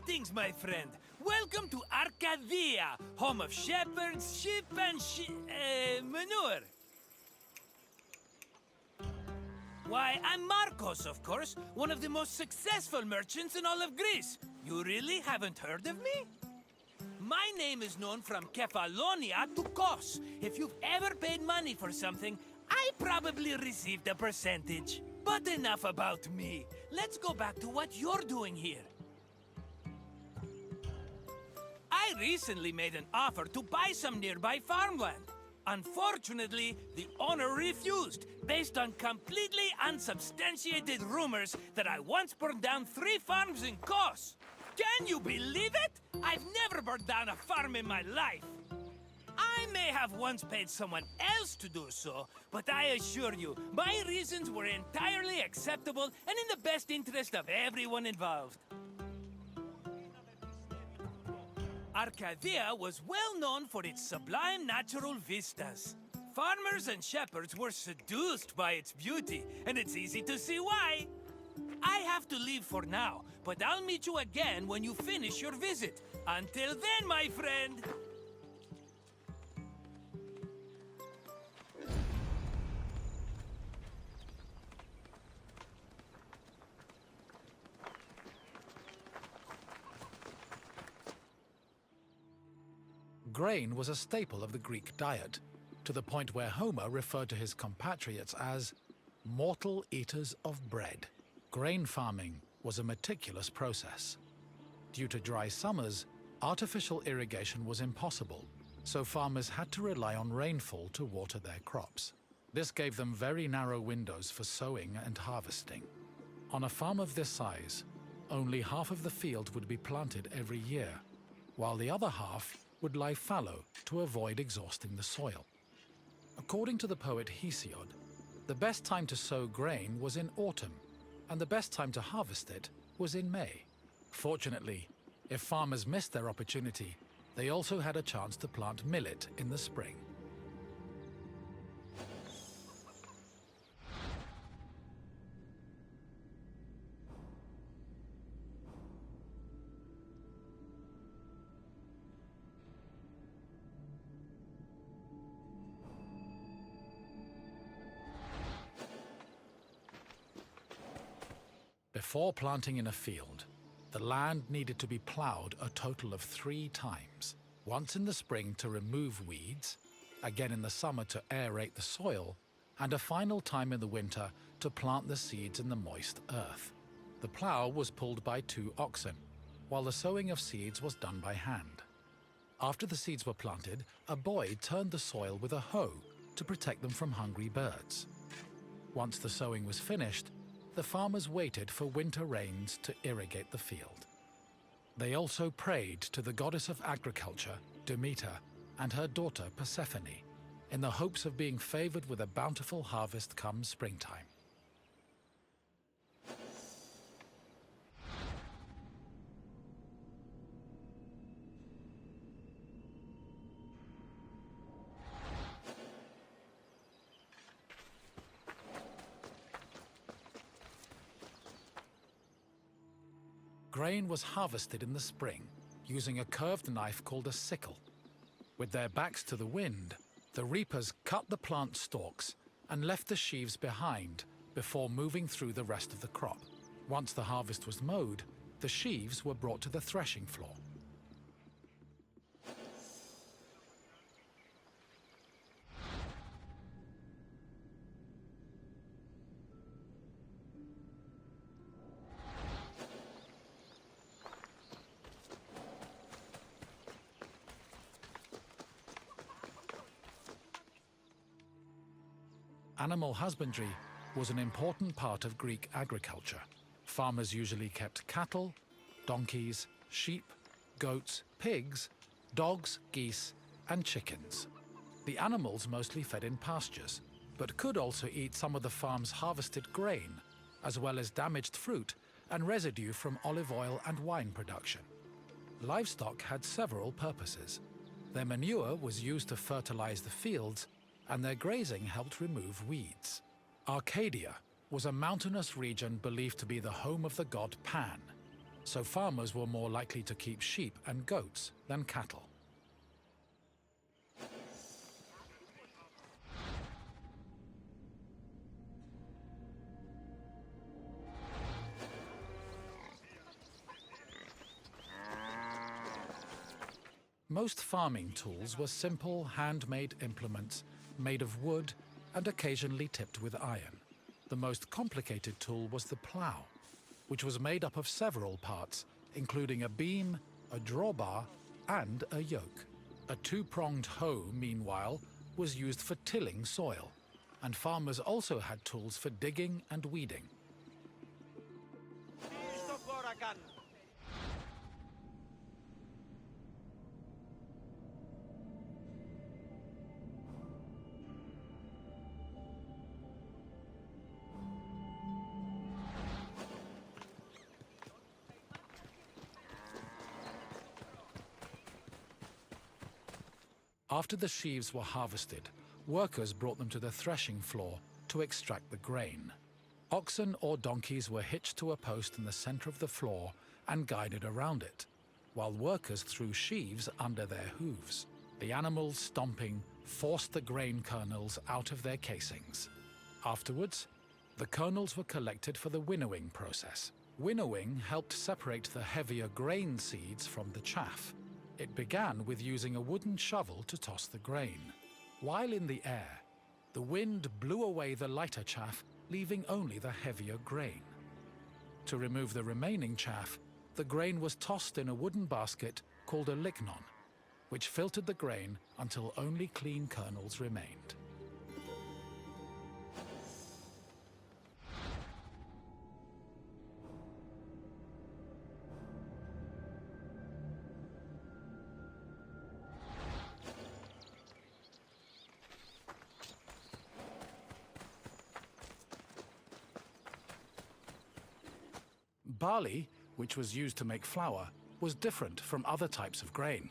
Greetings, my friend. Welcome to Arcadia, home of shepherds, sheep, and manure. Why, I'm Marcos, of course, one of the most successful merchants in all of Greece. You really haven't heard of me? My name is known from Kefalonia to Kos. If you've ever paid money for something, I probably received a percentage. But enough about me. Let's go back to what you're doing here. I recently made an offer to buy some nearby farmland. Unfortunately, the owner refused, based on completely unsubstantiated rumors that I once burned down 3 farms in Kos. Can you believe it? I've never burned down a farm in my life. I may have once paid someone else to do so, but I assure you, my reasons were entirely acceptable and in the best interest of everyone involved. Arcadia was well known for its sublime natural vistas. Farmers and shepherds were seduced by its beauty, and it's easy to see why. I have to leave for now, but I'll meet you again when you finish your visit. Until then, my friend! Grain was a staple of the Greek diet, to the point where Homer referred to his compatriots as mortal eaters of bread. Grain farming was a meticulous process. Due to dry summers, artificial irrigation was impossible, so farmers had to rely on rainfall to water their crops. This gave them very narrow windows for sowing and harvesting. On a farm of this size, only half of the field would be planted every year, while the other half would lie fallow to avoid exhausting the soil. According to the poet Hesiod, the best time to sow grain was in autumn, and the best time to harvest it was in May. Fortunately, if farmers missed their opportunity, they also had a chance to plant millet in the spring. Before planting in a field, the land needed to be plowed a total of 3 times. Once in the spring to remove weeds, again in the summer to aerate the soil, and a final time in the winter to plant the seeds in the moist earth. The plow was pulled by 2 oxen, while the sowing of seeds was done by hand. After the seeds were planted, a boy turned the soil with a hoe to protect them from hungry birds. Once the sowing was finished, the farmers waited for winter rains to irrigate the field. They also prayed to the goddess of agriculture, Demeter, and her daughter Persephone, in the hopes of being favored with a bountiful harvest come springtime. Grain was harvested in the spring using a curved knife called a sickle. With their backs to the wind, the reapers cut the plant stalks and left the sheaves behind before moving through the rest of the crop. Once the harvest was mowed, the sheaves were brought to the threshing floor. Animal husbandry was an important part of Greek agriculture. Farmers usually kept cattle, donkeys, sheep, goats, pigs, dogs, geese, and chickens. The animals mostly fed in pastures, but could also eat some of the farm's harvested grain, as well as damaged fruit and residue from olive oil and wine production. Livestock had several purposes. Their manure was used to fertilize the fields, and their grazing helped remove weeds. Arcadia was a mountainous region believed to be the home of the god Pan. so farmers were more likely to keep sheep and goats than cattle. Most farming tools were simple, handmade implements made of wood and occasionally tipped with iron. The most complicated tool was the plough, which was made up of several parts, including a beam, a drawbar, and a yoke. A two-pronged hoe, meanwhile, was used for tilling soil, and farmers also had tools for digging and weeding. After the sheaves were harvested, workers brought them to the threshing floor to extract the grain. Oxen or donkeys were hitched to a post in the center of the floor and guided around it, while workers threw sheaves under their hooves. The animals, stomping, forced the grain kernels out of their casings. Afterwards, the kernels were collected for the winnowing process. Winnowing helped separate the heavier grain seeds from the chaff. It began with using a wooden shovel to toss the grain. While in the air, the wind blew away the lighter chaff, leaving only the heavier grain. To remove the remaining chaff, the grain was tossed in a wooden basket called a lignon, which filtered the grain until only clean kernels remained. Barley, which was used to make flour, was different from other types of grain.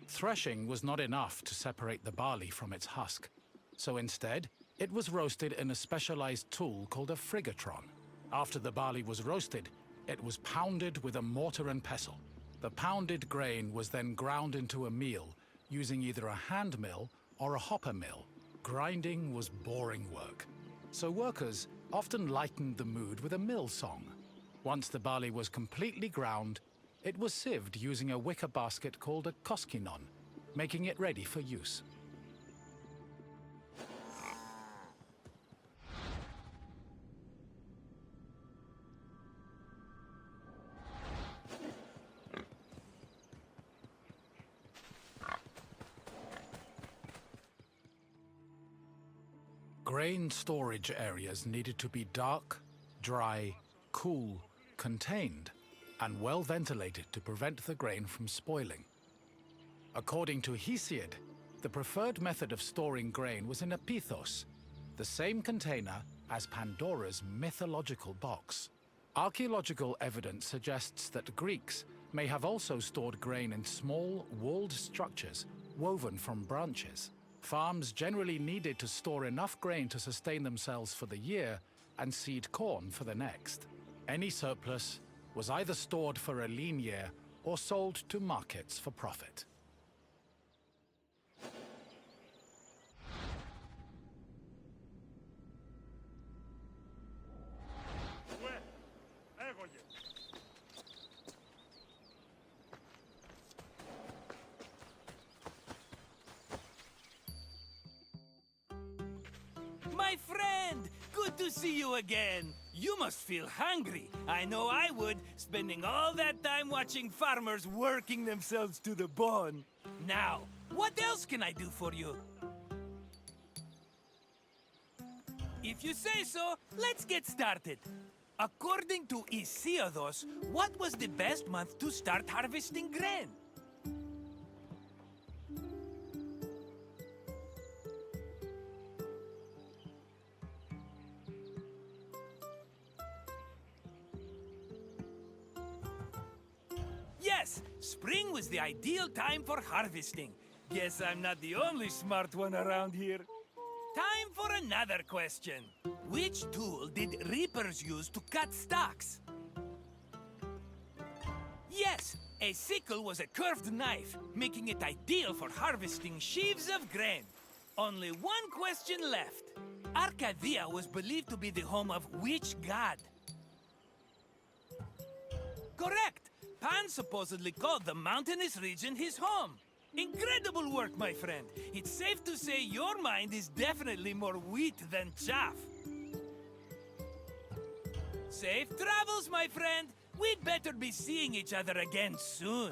Threshing was not enough to separate the barley from its husk, so instead, it was roasted in a specialized tool called a frigatron. After the barley was roasted, it was pounded with a mortar and pestle. The pounded grain was then ground into a meal using either a hand mill or a hopper mill. Grinding was boring work, so workers often lightened the mood with a mill song. Once the barley was completely ground, it was sieved using a wicker basket called a koskinon, making it ready for use. Grain storage areas needed to be dark, dry, cool, contained, and well ventilated to prevent the grain from spoiling. According to Hesiod, the preferred method of storing grain was in a pithos, the same container as Pandora's mythological box. Archaeological evidence suggests that Greeks may have also stored grain in small, walled structures woven from branches. Farms generally needed to store enough grain to sustain themselves for the year and seed corn for the next. Any surplus was either stored for a lean year or sold to markets for profit. My friend! Good to see you again! You must feel hungry. I know I would, spending all that time watching farmers working themselves to the bone. Now, what else can I do for you? If you say so, let's get started. According to Hesiodos, what was the best month to start harvesting grain? Yes, spring was the ideal time for harvesting. Guess I'm not the only smart one around here. Time for another question. Which tool did reapers use to cut stalks? Yes, a sickle was a curved knife, making it ideal for harvesting sheaves of grain. Only one question left. Arcadia was believed to be the home of which god? Correct! Pan supposedly called the mountainous region his home. Incredible work, my friend. It's safe to say your mind is definitely more wheat than chaff. Safe travels, my friend. We'd better be seeing each other again soon.